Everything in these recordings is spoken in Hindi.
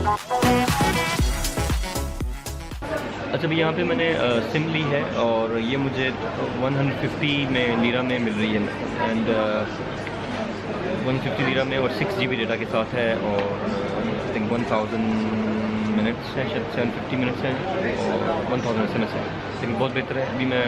अच्छा भई यहाँ पे मैंने सिम ली है और ये मुझे 150 में लीरा में मिल रही है एंड 150 लीरा में और 6 GB डेटा के साथ है और आई थिंक 1000 मिनट्स है, शायद 750 मिनट्स है और 1000 SMS है, लेकिन बहुत बेहतर है। अभी मैं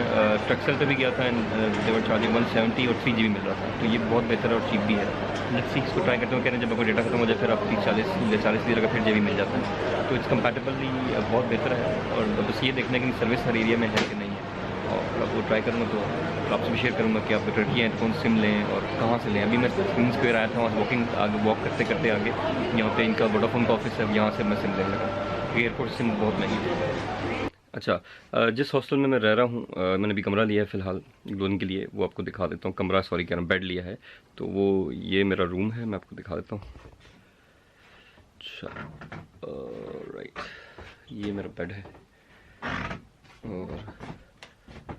ट्रकसेल पे भी गया था एंड देवर चार्जिंग 170 और 3 GB मिल रहा था, तो ये बहुत बेहतर है और चीप भी है। लेट्स सी, इसको ट्राई करते हैं। कह रहे हैं जब आपको डेटा खत्म हो जाए फिर आप 30-40 लीरा का फिर GB मिल जाता है, तो इट्स कंपैटिबली बहुत बेहतर है। और बस ये देखना है कि सर्विस हर एरिया में है कि नहीं है, और अब वो ट्राई करूँगा तो आपसे भी शेयर करूँगा कि आप टर्की हैं तो कौन सिम लें और कहाँ से लें। अभी मैं स्क्रीन स्क्वायर आया था, वहाँ से वॉक करते करते आगे यहाँ पे इनका वोडाफोन का ऑफिस है, यहाँ से मैं सिम लेने लगा। एयरपोर्ट सिम बहुत महंगी है। अच्छा, जिस हॉस्टल में मैं रह रहा हूँ, मैंने अभी कमरा लिया है फ़िलहाल एक दो दिन के लिए, वो आपको दिखा देता हूँ। कमरा सॉरी कह रहा हूँ, बेड लिया है, तो वो ये मेरा रूम है, मैं आपको दिखा देता हूँ। अच्छा राइट, ये मेरा बेड है और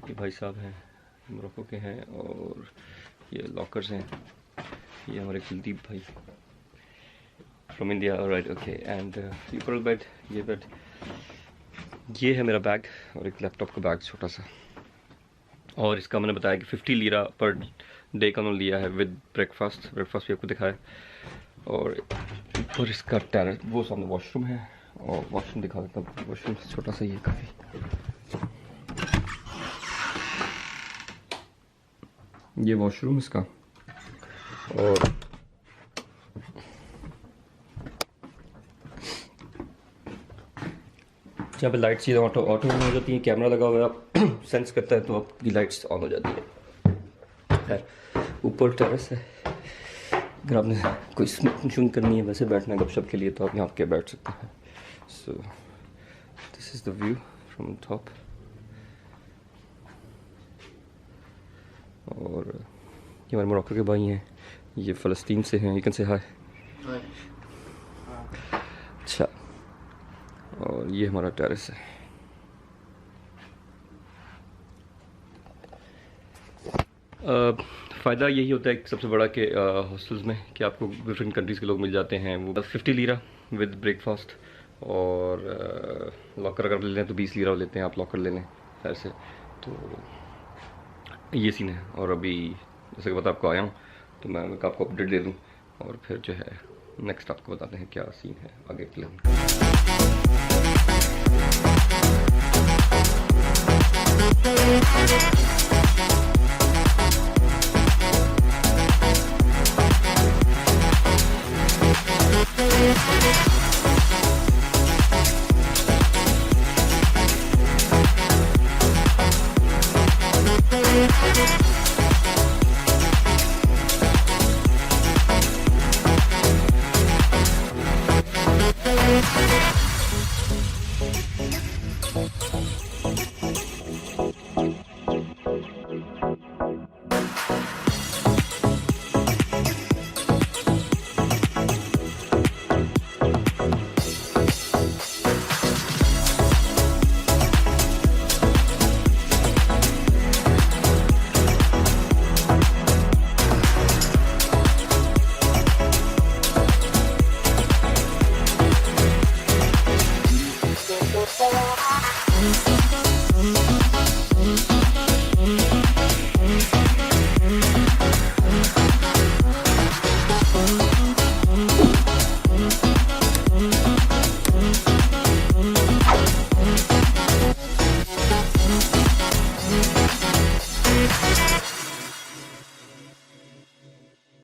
ये भाई साहब हैं मोरक्को के हैं और ये लॉकर्स हैं। ये हमारे कुलदीप भाई from India, right okay. And यूपरल बेड, ये बेड, ये है मेरा बैग और एक लैपटॉप का बैग छोटा सा। और इसका मैंने बताया कि 50 लीरा पर डे का उन्होंने लिया है विद ब्रेकफास्ट भी आपको दिखाया। और ऊपर इसका टेरेस, वो सामने वॉशरूम है और वॉशरूम दिखा देता हूँ। वॉशरूम छोटा सा ही है काफ़ी। ये वॉशरूम इसका, और यहाँ पे लाइट्स सीधा ऑटो ऑन हो जाती है। कैमरा लगा हुआ है, आप सेंस करता है तो आपकी लाइट्स ऑन हो जाती है। खैर, ऊपर टेरेस है, अगर आपने कोई स्मोकिंग करनी है वैसे बैठना है गपशप के लिए तो आप यहाँ पे बैठ सकते हैं। So this is the view from top. और ये हमारे मोरक्को के भाई हैं, ये फ़लस्तीन से हैं, यू कैन से हाय। अच्छा, और ये हमारा टेरेस है। फ़ायदा यही होता है सबसे बड़ा कि हॉस्टल्स में कि आपको डिफरेंट कंट्रीज़ के लोग मिल जाते हैं। वो 50 लीरा विद ब्रेकफास्ट, और लॉकर अगर ले लें तो 20 लीरा लेते हैं आप, लॉकर ले लें खैर से। तो ये सीन है। और अभी जैसे कि बता आपको आया हूँ तो मैं आपको अपडेट दे दूँ और फिर जो है नेक्स्ट आपको बताते हैं क्या सीन है आगे के लिए।